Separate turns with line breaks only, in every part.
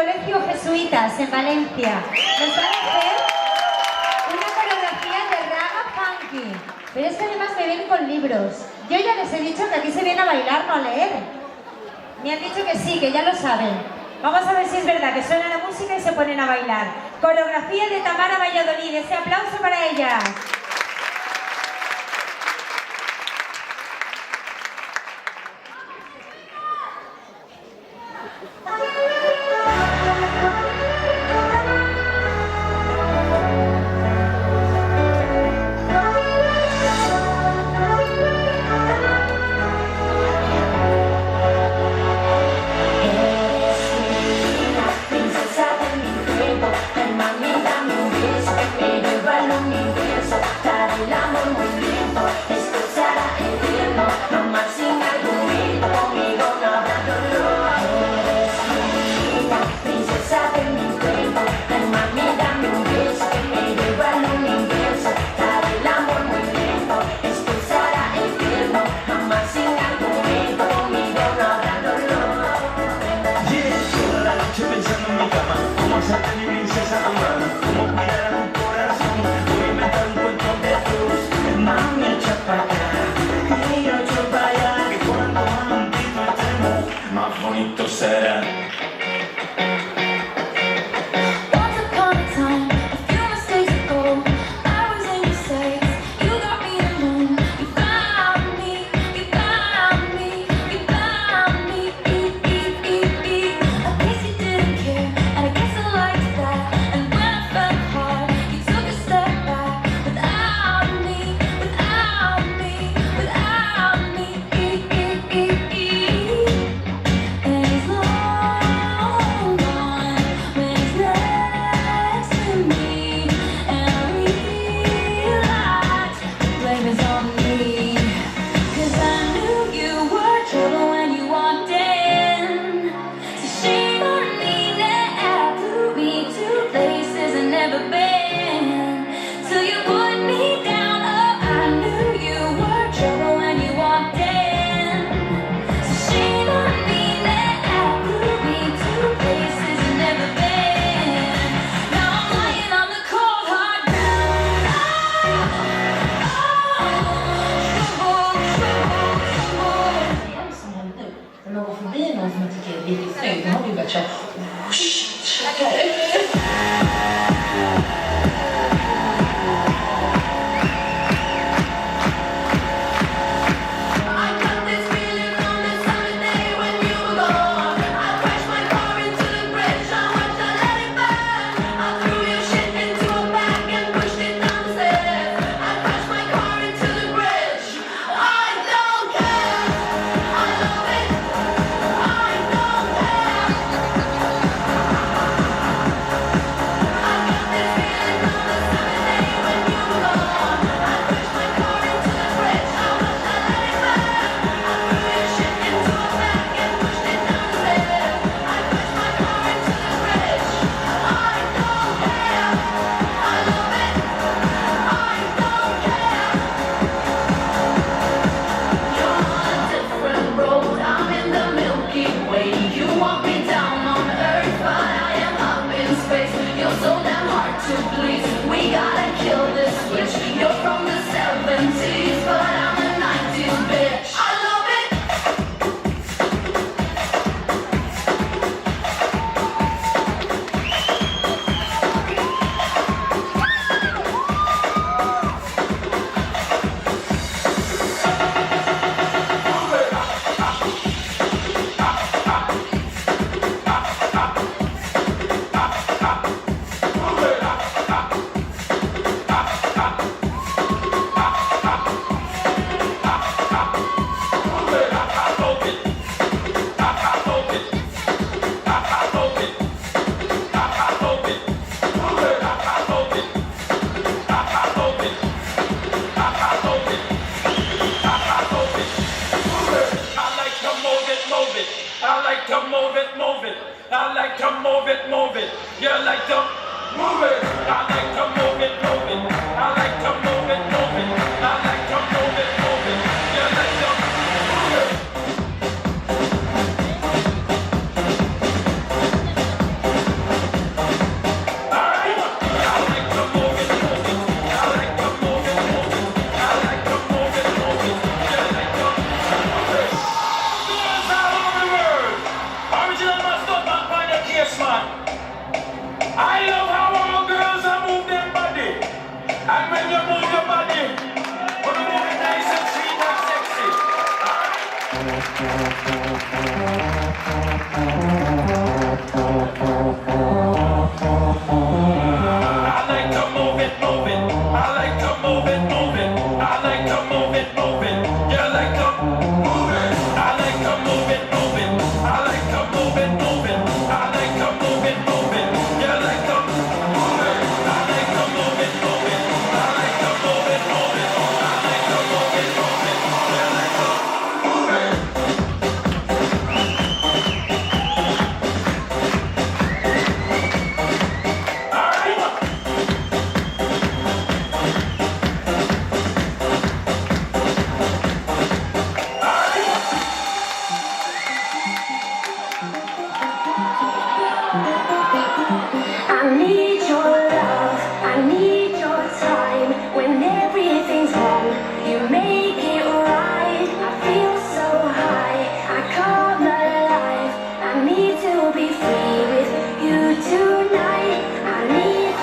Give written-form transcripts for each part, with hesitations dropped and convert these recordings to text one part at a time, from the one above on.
colegio Jesuitas en Valencia. Nos van a hacer una coreografía de raga funky. Pero es que además me ven con libros. Yo ya les he dicho que aquí se viene a bailar, no a leer. Me han dicho que sí, que ya lo saben. Vamos a ver si es verdad que suena la música y se ponen a bailar. Coreografía de Tamara Valladolid. Ese aplauso para ellas.
Yes, man. I love how all girls are move their body. And when you move your body, when you move it nice and sweet and sexy. I like to move it, move it. I like to move it, move it. I like to move it, move it. You like to move it. I like to move it, move it. I like to move it, move it. I like to move it, move it. You like to move it. I like to move it, move it. I like to move it, move it. I like to move it, move it. You like to move it.
I need your love, I need your time. When everything's wrong, you make it right. I feel so high, I come alive. I need to be free with you tonight. I need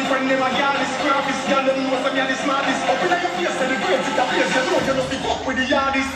Friend, them a girl, this graphics, girl, them know some of the smartest. Up in your face, and the great, it's a Perché se tu non ce lo si può, quindi Giannis,